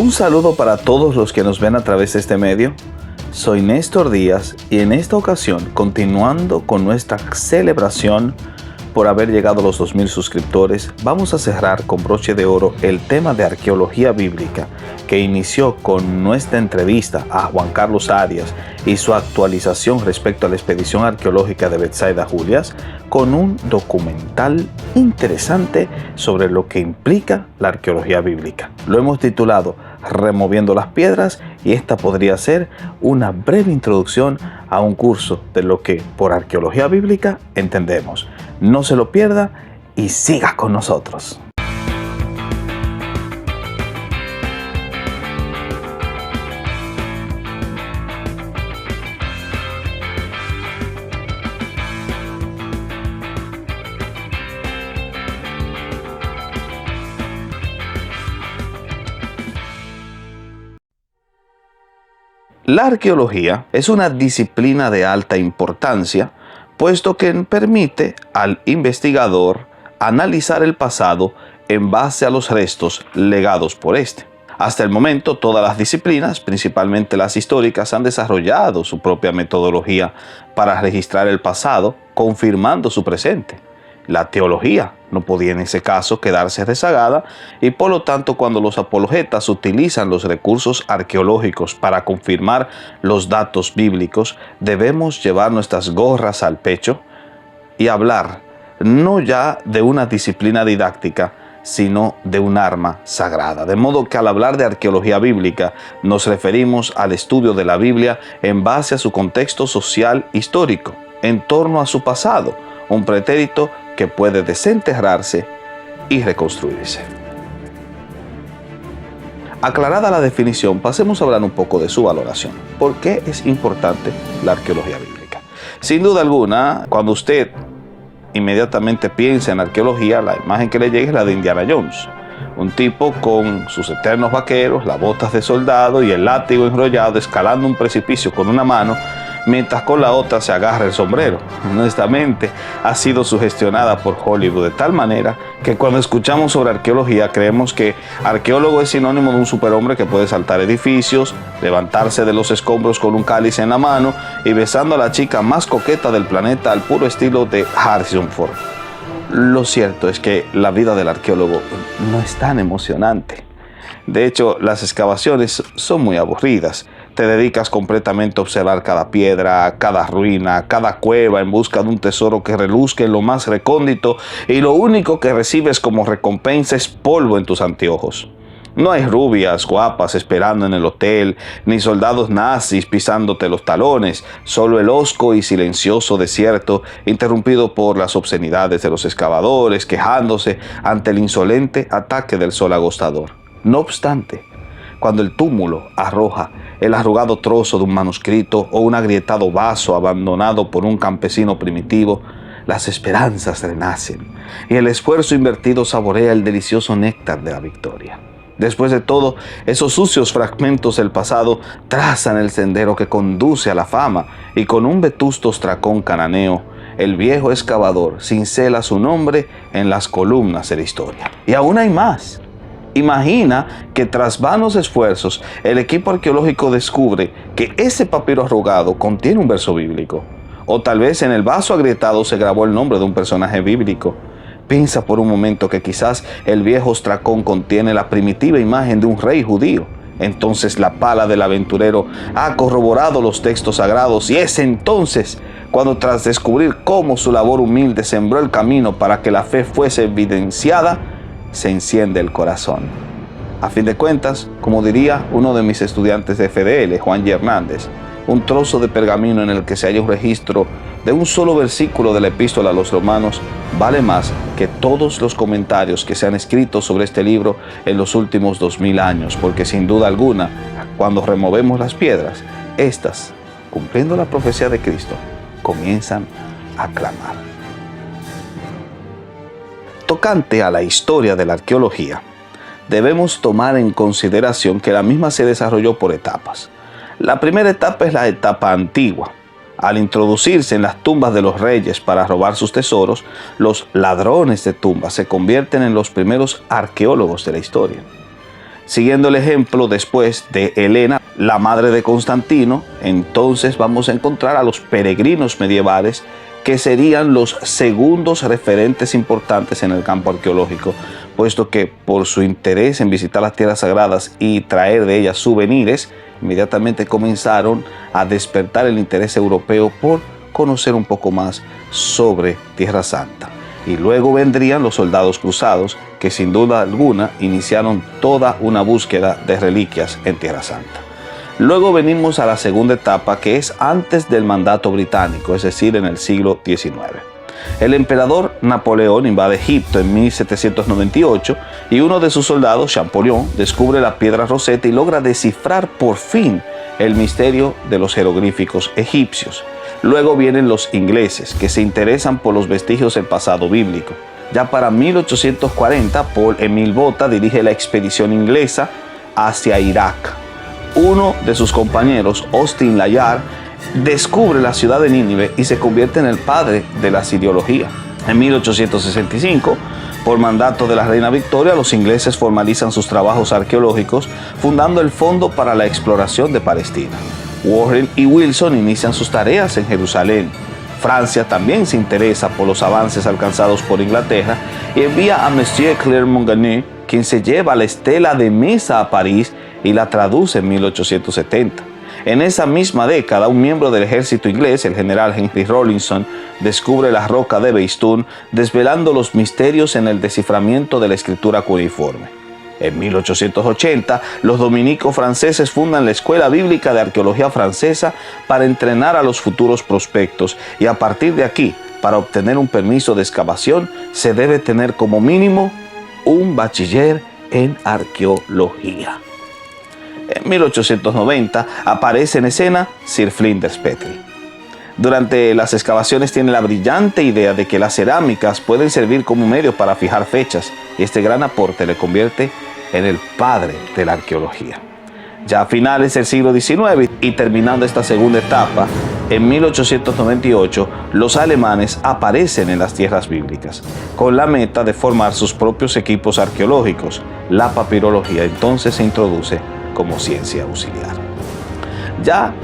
Un saludo para todos los que nos ven a través de este medio. Soy Néstor Díaz y en esta ocasión, continuando con nuestra celebración por haber llegado a los 2000 suscriptores, vamos a cerrar con broche de oro el tema de arqueología bíblica que inició con nuestra entrevista a Juan Carlos Arias y su actualización respecto a la expedición arqueológica de Betsaida Julias con un documental interesante sobre lo que implica la arqueología bíblica. Lo hemos titulado Removiendo las Piedras y esta podría ser una breve introducción a un curso de lo que por arqueología bíblica entendemos. No se lo pierda y siga con nosotros. La arqueología es una disciplina de alta importancia, puesto que permite al investigador analizar el pasado en base a los restos legados por este. Hasta el momento, todas las disciplinas, principalmente las históricas, han desarrollado su propia metodología para registrar el pasado, confirmando su presente. La teología no podía en ese caso quedarse rezagada y por lo tanto cuando los apologetas utilizan los recursos arqueológicos para confirmar los datos bíblicos, debemos llevar nuestras gorras al pecho y hablar no ya de una disciplina didáctica, sino de un arma sagrada. De modo que al hablar de arqueología bíblica nos referimos al estudio de la Biblia en base a su contexto social histórico, en torno a su pasado, un pretérito que puede desenterrarse y reconstruirse. Aclarada la definición, pasemos a hablar un poco de su valoración. ¿Por qué es importante la arqueología bíblica? Sin duda alguna, cuando usted inmediatamente piensa en arqueología, la imagen que le llega es la de Indiana Jones. Un tipo con sus eternos vaqueros, las botas de soldado y el látigo enrollado escalando un precipicio con una mano, mientras con la otra se agarra el sombrero. Honestamente, ha sido sugestionada por Hollywood de tal manera que cuando escuchamos sobre arqueología creemos que arqueólogo es sinónimo de un superhombre que puede saltar edificios, levantarse de los escombros con un cáliz en la mano y besando a la chica más coqueta del planeta al puro estilo de Harrison Ford. Lo cierto es que la vida del arqueólogo no es tan emocionante. De hecho, las excavaciones son muy aburridas. Te dedicas completamente a observar cada piedra, cada ruina, cada cueva en busca de un tesoro que reluzca en lo más recóndito y lo único que recibes como recompensa es polvo en tus anteojos. No hay rubias guapas esperando en el hotel, ni soldados nazis pisándote los talones, solo el hosco y silencioso desierto interrumpido por las obscenidades de los excavadores quejándose ante el insolente ataque del sol agostador. No obstante, cuando el túmulo arroja el arrugado trozo de un manuscrito o un agrietado vaso abandonado por un campesino primitivo, las esperanzas renacen y el esfuerzo invertido saborea el delicioso néctar de la victoria. Después de todo, esos sucios fragmentos del pasado trazan el sendero que conduce a la fama y con un vetusto ostracón cananeo, el viejo excavador cincela su nombre en las columnas de la historia. Y aún hay más. Imagina que tras vanos esfuerzos, el equipo arqueológico descubre que ese papiro arrugado contiene un verso bíblico. O tal vez en el vaso agrietado se grabó el nombre de un personaje bíblico. Piensa por un momento que quizás el viejo ostracón contiene la primitiva imagen de un rey judío. Entonces la pala del aventurero ha corroborado los textos sagrados y es entonces cuando tras descubrir cómo su labor humilde sembró el camino para que la fe fuese evidenciada, se enciende el corazón. A fin de cuentas, como diría uno de mis estudiantes de FDL, Juan G. Hernández, un trozo de pergamino en el que se halla un registro de un solo versículo de la epístola a los romanos vale más que todos los comentarios que se han escrito sobre este libro en los últimos 2000 años, porque sin duda alguna, cuando removemos las piedras, estas, cumpliendo la profecía de Cristo, comienzan a clamar. Tocante a la historia de la arqueología, debemos tomar en consideración que la misma se desarrolló por etapas. La primera etapa es la etapa antigua. Al introducirse en las tumbas de los reyes para robar sus tesoros, los ladrones de tumbas se convierten en los primeros arqueólogos de la historia. Siguiendo el ejemplo después de Helena, la madre de Constantino, entonces vamos a encontrar a los peregrinos medievales, que serían los segundos referentes importantes en el campo arqueológico, puesto que por su interés en visitar las tierras sagradas y traer de ellas souvenirs, inmediatamente comenzaron a despertar el interés europeo por conocer un poco más sobre Tierra Santa. Y luego vendrían los soldados cruzados, que sin duda alguna iniciaron toda una búsqueda de reliquias en Tierra Santa. Luego venimos a la segunda etapa, que es antes del mandato británico, es decir, en el siglo XIX. El emperador Napoleón invade Egipto en 1798 y uno de sus soldados, Champollion, descubre la piedra Rosetta y logra descifrar por fin el misterio de los jeroglíficos egipcios. Luego vienen los ingleses, que se interesan por los vestigios del pasado bíblico. Ya para 1840, Paul Émile Botta dirige la expedición inglesa hacia Irak. Uno de sus compañeros, Austin Layard, descubre la ciudad de Nínive y se convierte en el padre de la siriología. En 1865, por mandato de la reina Victoria, los ingleses formalizan sus trabajos arqueológicos, fundando el Fondo para la Exploración de Palestina. Warren y Wilson inician sus tareas en Jerusalén. Francia también se interesa por los avances alcanzados por Inglaterra y envía a Monsieur Clermont-Ganneau, quien se lleva la estela de Mesa a París y la traduce en 1870. En esa misma década, un miembro del ejército inglés, el general Henry Rawlinson, descubre la roca de Beistún, desvelando los misterios en el desciframiento de la escritura cuneiforme. En 1880, los dominicos franceses fundan la Escuela Bíblica de Arqueología Francesa para entrenar a los futuros prospectos, y a partir de aquí, para obtener un permiso de excavación, se debe tener como mínimo un bachiller en arqueología. En 1890 aparece en escena Sir Flinders Petrie. Durante las excavaciones tiene la brillante idea de que las cerámicas pueden servir como medio para fijar fechas, y este gran aporte le convierte en el padre de la arqueología. Ya a finales del siglo XIX y terminando esta segunda etapa, en 1898 los alemanes aparecen en las tierras bíblicas, con la meta de formar sus propios equipos arqueológicos. La papirología entonces se introduce como ciencia auxiliar. Ya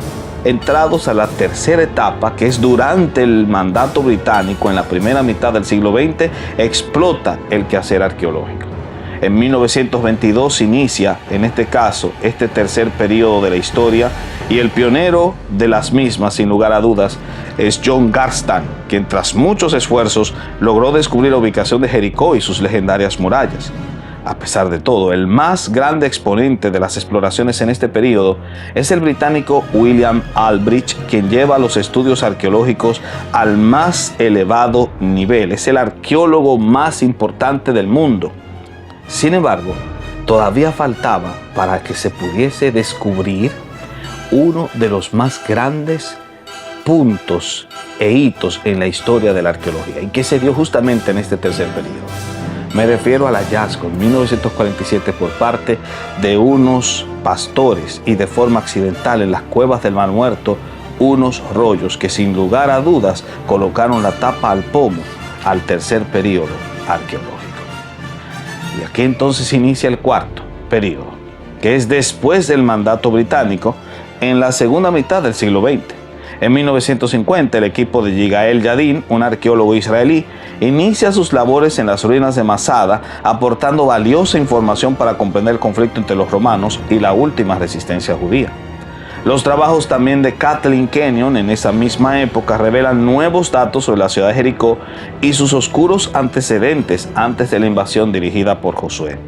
entrados a la tercera etapa, que es durante el mandato británico, en la primera mitad del siglo XX, explota el quehacer arqueológico. En 1922 se inicia, en este caso, este tercer periodo de la historia, y el pionero de las mismas, sin lugar a dudas, es John Garstan, quien tras muchos esfuerzos logró descubrir la ubicación de Jericó y sus legendarias murallas. A pesar de todo, el más grande exponente de las exploraciones en este periodo es el británico William Aldrich, quien lleva los estudios arqueológicos al más elevado nivel. Es el arqueólogo más importante del mundo. Sin embargo, todavía faltaba para que se pudiese descubrir uno de los más grandes puntos e hitos en la historia de la arqueología, y que se dio justamente en este tercer periodo. Me refiero al hallazgo en 1947 por parte de unos pastores y de forma accidental en las cuevas del Mar Muerto, unos rollos que sin lugar a dudas colocaron la tapa al pomo al tercer periodo arqueológico. Y aquí entonces inicia el cuarto periodo, que es después del mandato británico, en la segunda mitad del siglo XX. En 1950, el equipo de Yigael Yadin, un arqueólogo israelí, inicia sus labores en las ruinas de Masada, aportando valiosa información para comprender el conflicto entre los romanos y la última resistencia judía. Los trabajos también de Kathleen Kenyon en esa misma época revelan nuevos datos sobre la ciudad de Jericó y sus oscuros antecedentes antes de la invasión dirigida por Josué.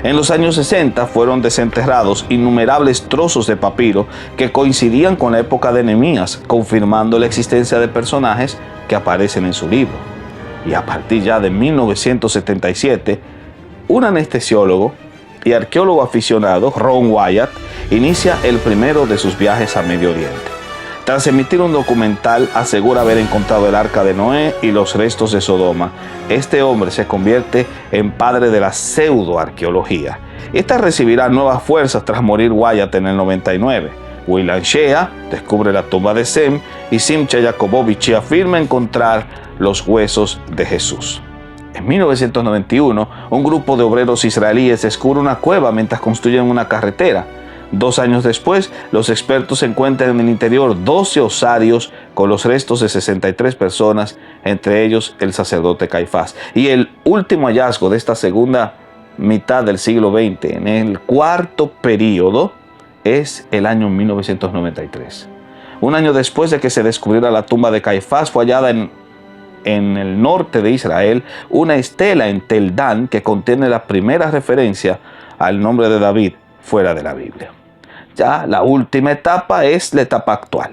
En los años 60 fueron desenterrados innumerables trozos de papiro que coincidían con la época de Nehemías, confirmando la existencia de personajes que aparecen en su libro. Y a partir ya de 1977, un anestesiólogo y arqueólogo aficionado, Ron Wyatt, inicia el primero de sus viajes a Medio Oriente. Tras emitir un documental, asegura haber encontrado el arca de Noé y los restos de Sodoma. Este hombre se convierte en padre de la pseudoarqueología. Esta recibirá nuevas fuerzas tras morir Wyatt en el 99. William Shea descubre la tumba de Sem y Simcha Jakobovich afirma encontrar los huesos de Jesús. En 1991, un grupo de obreros israelíes descubre una cueva mientras construyen una carretera. 2 años después, los expertos encuentran en el interior 12 osarios con los restos de 63 personas, entre ellos el sacerdote Caifás. Y el último hallazgo de esta segunda mitad del siglo XX, en el cuarto período, es el año 1993. Un año después de que se descubriera la tumba de Caifás, fue hallada en el norte de Israel una estela en Tel Dan que contiene la primera referencia al nombre de David fuera de la Biblia. Ya la última etapa es la etapa actual.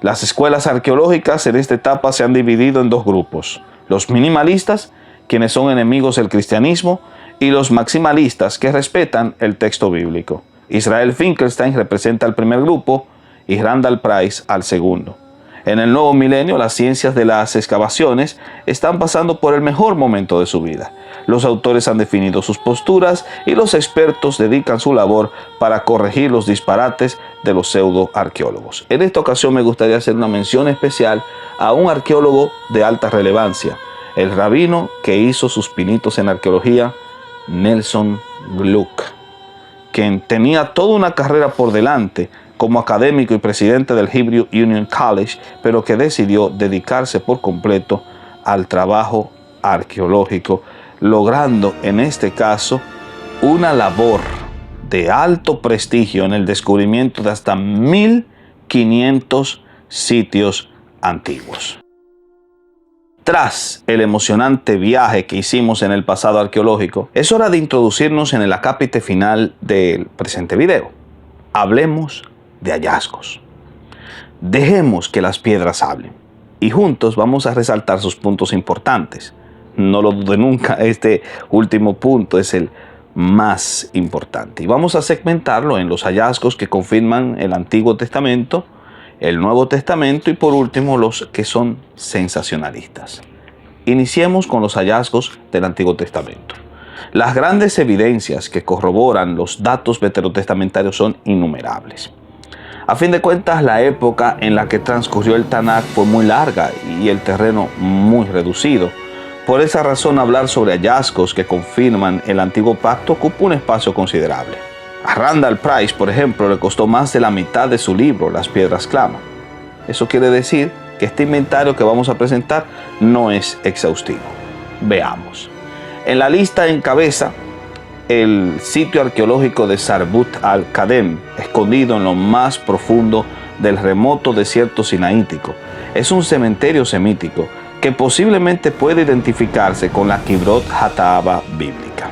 Las escuelas arqueológicas en esta etapa se han dividido en 2 grupos: los minimalistas, quienes son enemigos del cristianismo, y los maximalistas, que respetan el texto bíblico. Israel Finkelstein representa al primer grupo y Randall Price al segundo. En el nuevo milenio, las ciencias de las excavaciones están pasando por el mejor momento de su vida. Los autores han definido sus posturas y los expertos dedican su labor para corregir los disparates de los pseudoarqueólogos. En esta ocasión me gustaría hacer una mención especial a un arqueólogo de alta relevancia, el rabino que hizo sus pinitos en arqueología, Nelson Gluck, quien tenía toda una carrera por delante como académico y presidente del Hebrew Union College, pero que decidió dedicarse por completo al trabajo arqueológico, logrando en este caso una labor de alto prestigio en el descubrimiento de hasta 1500 sitios antiguos. Tras el emocionante viaje que hicimos en el pasado arqueológico, es hora de introducirnos en el acápite final del presente video. Hablemos de hallazgos. Dejemos que las piedras hablen y juntos vamos a resaltar sus puntos importantes. No lo dude nunca, este último punto es el más importante. Y vamos a segmentarlo en los hallazgos que confirman el Antiguo Testamento, el Nuevo Testamento y por último los que son sensacionalistas. Iniciemos con los hallazgos del Antiguo Testamento. Las grandes evidencias que corroboran los datos veterotestamentarios son innumerables. A fin de cuentas, la época en la que transcurrió el Tanaj fue muy larga y el terreno muy reducido. Por esa razón, hablar sobre hallazgos que confirman el antiguo pacto ocupa un espacio considerable. A Randall Price, por ejemplo, le costó más de la mitad de su libro, Las piedras claman. Eso quiere decir que este inventario que vamos a presentar no es exhaustivo. Veamos. En la lista encabeza el sitio arqueológico de Sarbut al-Kadem, escondido en lo más profundo del remoto desierto sinaítico. Es un cementerio semítico que posiblemente puede identificarse con la Kibrot Hataaba bíblica.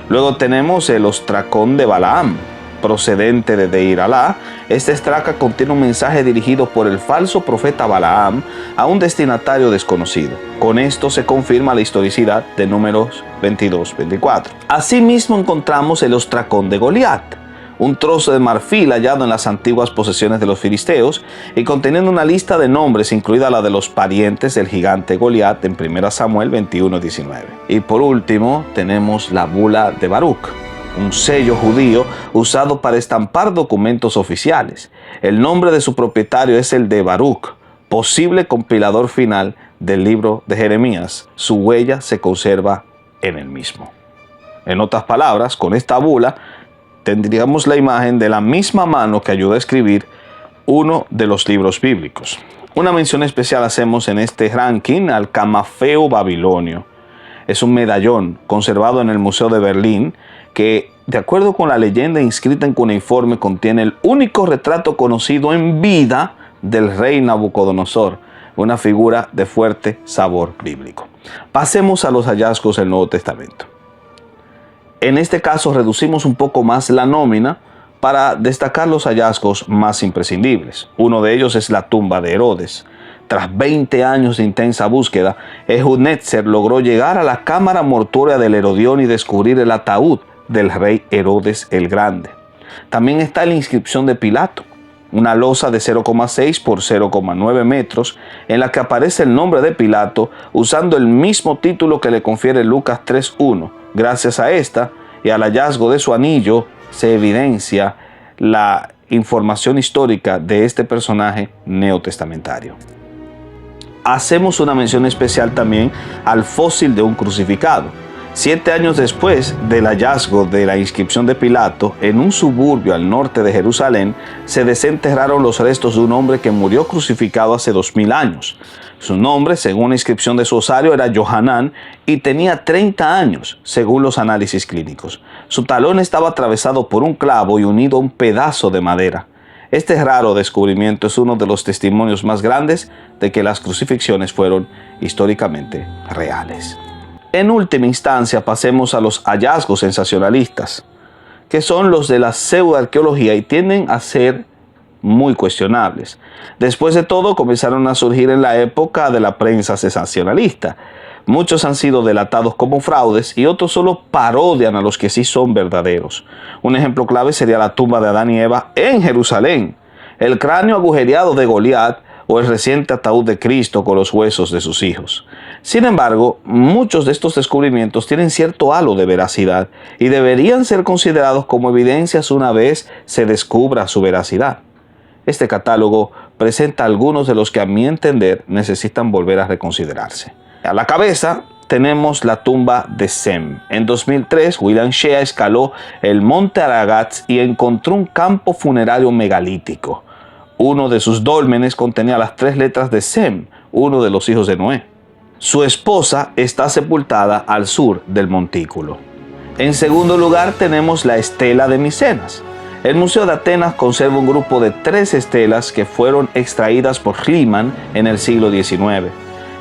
Luego tenemos el ostracón de Balaam, procedente de Deir Alá. Este estraca contiene un mensaje dirigido por el falso profeta Balaam a un destinatario desconocido. Con esto se confirma la historicidad de Números 22-24. Asimismo encontramos el ostracón de Goliat, un trozo de marfil hallado en las antiguas posesiones de los filisteos y conteniendo una lista de nombres, incluida la de los parientes del gigante Goliat en 1 Samuel 21-19. Y por último tenemos la bula de Baruch, un sello judío usado para estampar documentos oficiales. El nombre de su propietario es el de Baruch, posible compilador final del libro de Jeremías. Su huella se conserva en el mismo. En otras palabras, con esta bula tendríamos la imagen de la misma mano que ayudó a escribir uno de los libros bíblicos. Una mención especial hacemos en este ranking al camafeo babilonio. Es un medallón conservado en el Museo de Berlín que, de acuerdo con la leyenda inscrita en cuneiforme, contiene el único retrato conocido en vida del rey Nabucodonosor, una figura de fuerte sabor bíblico. Pasemos a los hallazgos del Nuevo Testamento. En este caso reducimos un poco más la nómina para destacar los hallazgos más imprescindibles. Uno de ellos es la tumba de Herodes. Tras 20 años de intensa búsqueda, Ehud-Netzer logró llegar a la cámara mortuoria del Herodión y descubrir el ataúd del rey Herodes el Grande. También está la inscripción de Pilato, una losa de 0,6 por 0,9 metros en la que aparece el nombre de Pilato usando el mismo título que le confiere Lucas 3:1. Gracias a esta y al hallazgo de su anillo se evidencia la información histórica de este personaje neotestamentario. hacemos una mención especial también al fósil de un crucificado. 7 años después del hallazgo de la inscripción de Pilato, en un suburbio al norte de Jerusalén, se desenterraron los restos de un hombre que murió crucificado hace 2000 años. Su nombre, según la inscripción de su osario, era Johanán y tenía 30 años, según los análisis clínicos. Su talón estaba atravesado por un clavo y unido a un pedazo de madera. Este raro descubrimiento es uno de los testimonios más grandes de que las crucifixiones fueron históricamente reales. En última instancia, pasemos a los hallazgos sensacionalistas, que son los de la pseudoarqueología y tienden a ser muy cuestionables. Después de todo, comenzaron a surgir en la época de la prensa sensacionalista. Muchos han sido delatados como fraudes y otros solo parodian a los que sí son verdaderos. Un ejemplo clave sería la tumba de Adán y Eva en Jerusalén, el cráneo agujereado de Goliat o el reciente ataúd de Cristo con los huesos de sus hijos. Sin embargo, muchos de estos descubrimientos tienen cierto halo de veracidad y deberían ser considerados como evidencias una vez se descubra su veracidad. Este catálogo presenta algunos de los que, a mi entender, necesitan volver a reconsiderarse. A la cabeza tenemos la tumba de Sem. En 2003, William Shea escaló el monte Ararat y encontró un campo funerario megalítico. Uno de sus dólmenes contenía las 3 letras de Sem, uno de los hijos de Noé. Su esposa está sepultada al sur del montículo. En segundo lugar tenemos la estela de Micenas. El Museo de Atenas conserva un grupo de 3 estelas que fueron extraídas por Schliemann en el siglo XIX.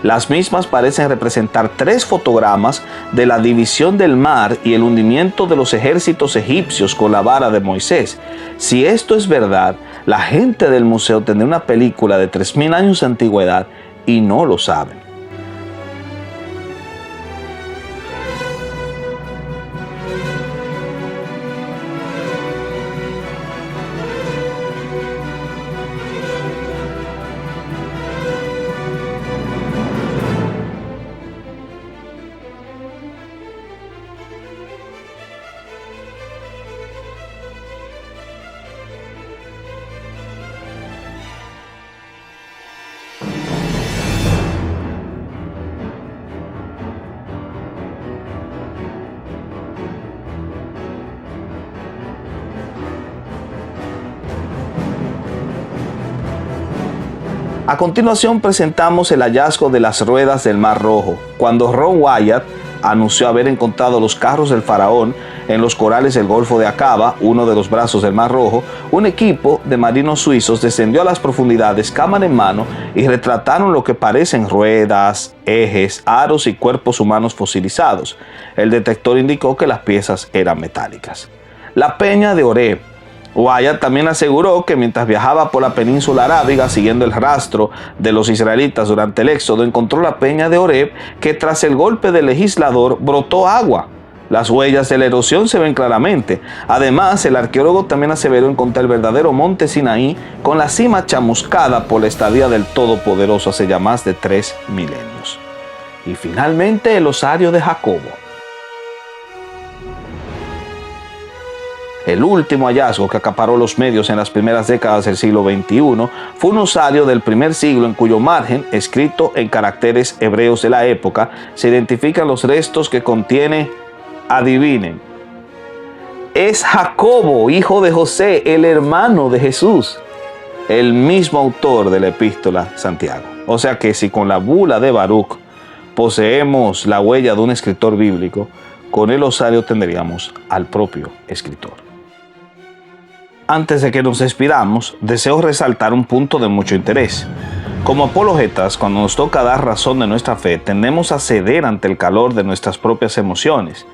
Las mismas parecen representar 3 fotogramas de la división del mar y el hundimiento de los ejércitos egipcios con la vara de Moisés. Si esto es verdad, la gente del museo tendrá una película de 3000 años de antigüedad y no lo saben. A continuación presentamos el hallazgo de las ruedas del Mar Rojo, cuando Ron Wyatt anunció haber encontrado los carros del faraón en los corales del Golfo de Aqaba, uno de los brazos del Mar Rojo. Un equipo de marinos suizos descendió a las profundidades, cámara en mano, y retrataron lo que parecen ruedas, ejes, aros y cuerpos humanos fosilizados. El detector indicó que las piezas eran metálicas. La peña de Oreb. Wyatt también aseguró que mientras viajaba por la península arábiga siguiendo el rastro de los israelitas durante el éxodo, encontró la peña de Oreb, que tras el golpe del legislador brotó agua. Las huellas de la erosión se ven claramente. Además, el arqueólogo también aseveró encontrar el verdadero monte Sinaí con la cima chamuscada por la estadía del Todopoderoso hace ya más de 3 milenios. Y finalmente, el osario de Jacobo. El último hallazgo que acaparó los medios en las primeras décadas del siglo XXI fue un osario del primer siglo en cuyo margen, escrito en caracteres hebreos de la época, se identifican los restos que contiene, adivinen, es Jacobo, hijo de José, el hermano de Jesús, el mismo autor de la epístola Santiago. O sea que si con la bula de Baruch poseemos la huella de un escritor bíblico, con el osario tendríamos al propio escritor. Antes de que nos despidamos, deseo resaltar un punto de mucho interés. Como apologetas, cuando nos toca dar razón de nuestra fe, tendemos a ceder ante el calor de nuestras propias emociones.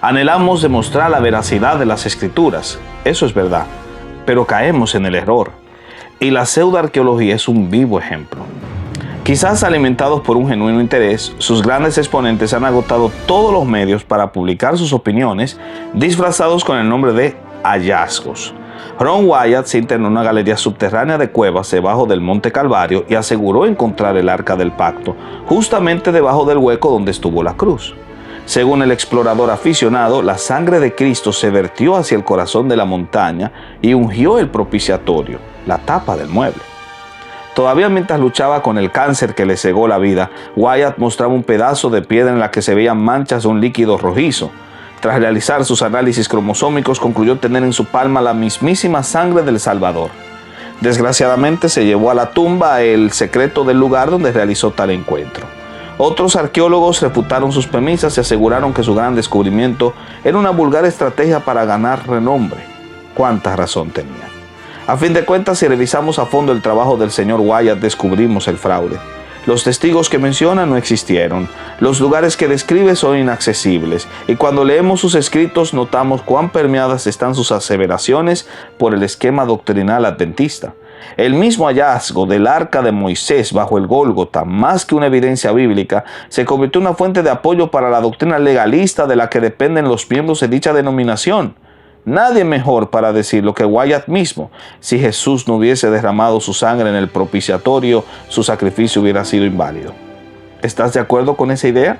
Anhelamos demostrar la veracidad de las Escrituras, eso es verdad, pero caemos en el error. Y la pseudoarqueología es un vivo ejemplo. Quizás alimentados por un genuino interés, sus grandes exponentes han agotado todos los medios para publicar sus opiniones, disfrazados con el nombre de hallazgos. Ron Wyatt se internó en una galería subterránea de cuevas debajo del Monte Calvario y aseguró encontrar el Arca del Pacto, justamente debajo del hueco donde estuvo la cruz. Según el explorador aficionado, la sangre de Cristo se vertió hacia el corazón de la montaña y ungió el propiciatorio, la tapa del mueble. Todavía mientras luchaba con el cáncer que le cegó la vida, Wyatt mostraba un pedazo de piedra en la que se veían manchas de un líquido rojizo. Tras realizar sus análisis cromosómicos, concluyó tener en su palma la mismísima sangre del Salvador. Desgraciadamente se llevó a la tumba el secreto del lugar donde realizó tal encuentro. Otros arqueólogos refutaron sus premisas y aseguraron que su gran descubrimiento era una vulgar estrategia para ganar renombre. ¿Cuánta razón tenía? A fin de cuentas, si revisamos a fondo el trabajo del señor Wyatt, descubrimos el fraude. Los testigos que menciona no existieron, los lugares que describe son inaccesibles, y cuando leemos sus escritos notamos cuán permeadas están sus aseveraciones por el esquema doctrinal adventista. El mismo hallazgo del arca de Moisés bajo el Gólgota, más que una evidencia bíblica, se convirtió en una fuente de apoyo para la doctrina legalista de la que dependen los miembros de dicha denominación. Nadie mejor para decirlo que Wyatt mismo. Si Jesús no hubiese derramado su sangre en el propiciatorio, su sacrificio hubiera sido inválido. ¿Estás de acuerdo con esa idea?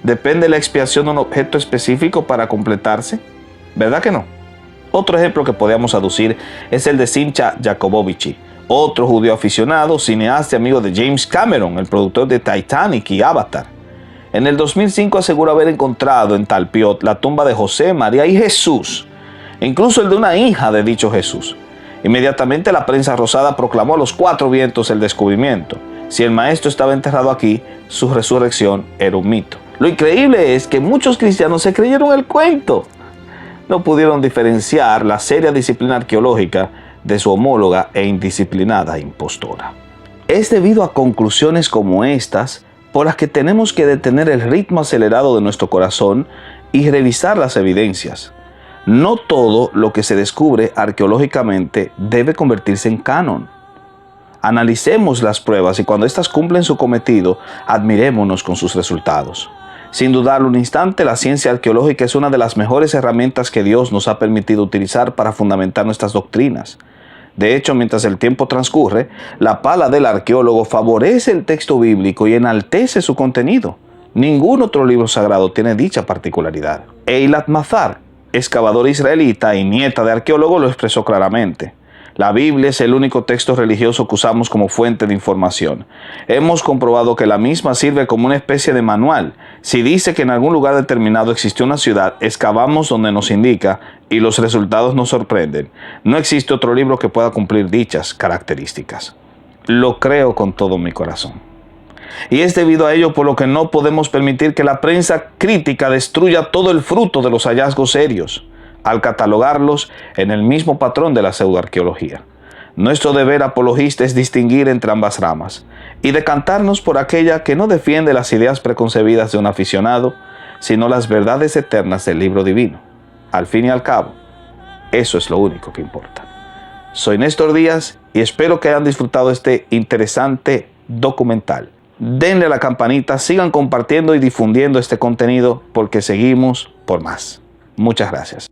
¿Depende la expiación de un objeto específico para completarse? ¿Verdad que no? Otro ejemplo que podemos aducir es el de Simcha Jacobovici, otro judío aficionado, cineasta y amigo de James Cameron, el productor de Titanic y Avatar. En el 2005 aseguró haber encontrado en Talpiot la tumba de José, María y Jesús, incluso el de una hija de dicho Jesús. Inmediatamente la prensa rosada proclamó a los 4 vientos el descubrimiento. Si el maestro estaba enterrado aquí, su resurrección era un mito. Lo increíble es que muchos cristianos se creyeron el cuento. No pudieron diferenciar la seria disciplina arqueológica de su homóloga e indisciplinada impostora. Es debido a conclusiones como estas por las que tenemos que detener el ritmo acelerado de nuestro corazón y revisar las evidencias. No todo lo que se descubre arqueológicamente debe convertirse en canon. Analicemos las pruebas y cuando éstas cumplen su cometido, admirémonos con sus resultados. Sin dudarlo un instante, la ciencia arqueológica es una de las mejores herramientas que Dios nos ha permitido utilizar para fundamentar nuestras doctrinas. De hecho, mientras el tiempo transcurre, la pala del arqueólogo favorece el texto bíblico y enaltece su contenido. Ningún otro libro sagrado tiene dicha particularidad. Eilat Mazar, excavadora israelita y nieta de arqueólogo, lo expresó claramente. La Biblia es el único texto religioso que usamos como fuente de información. Hemos comprobado que la misma sirve como una especie de manual. Si dice que en algún lugar determinado existió una ciudad, excavamos donde nos indica y los resultados nos sorprenden. No existe otro libro que pueda cumplir dichas características. Lo creo con todo mi corazón. Y es debido a ello por lo que no podemos permitir que la prensa crítica destruya todo el fruto de los hallazgos serios, al catalogarlos en el mismo patrón de la pseudoarqueología. Nuestro deber apologista es distinguir entre ambas ramas y decantarnos por aquella que no defiende las ideas preconcebidas de un aficionado, sino las verdades eternas del libro divino. Al fin y al cabo, eso es lo único que importa. Soy Néstor Díaz y espero que hayan disfrutado este interesante documental. Denle a la campanita, sigan compartiendo y difundiendo este contenido porque seguimos por más. Muchas gracias.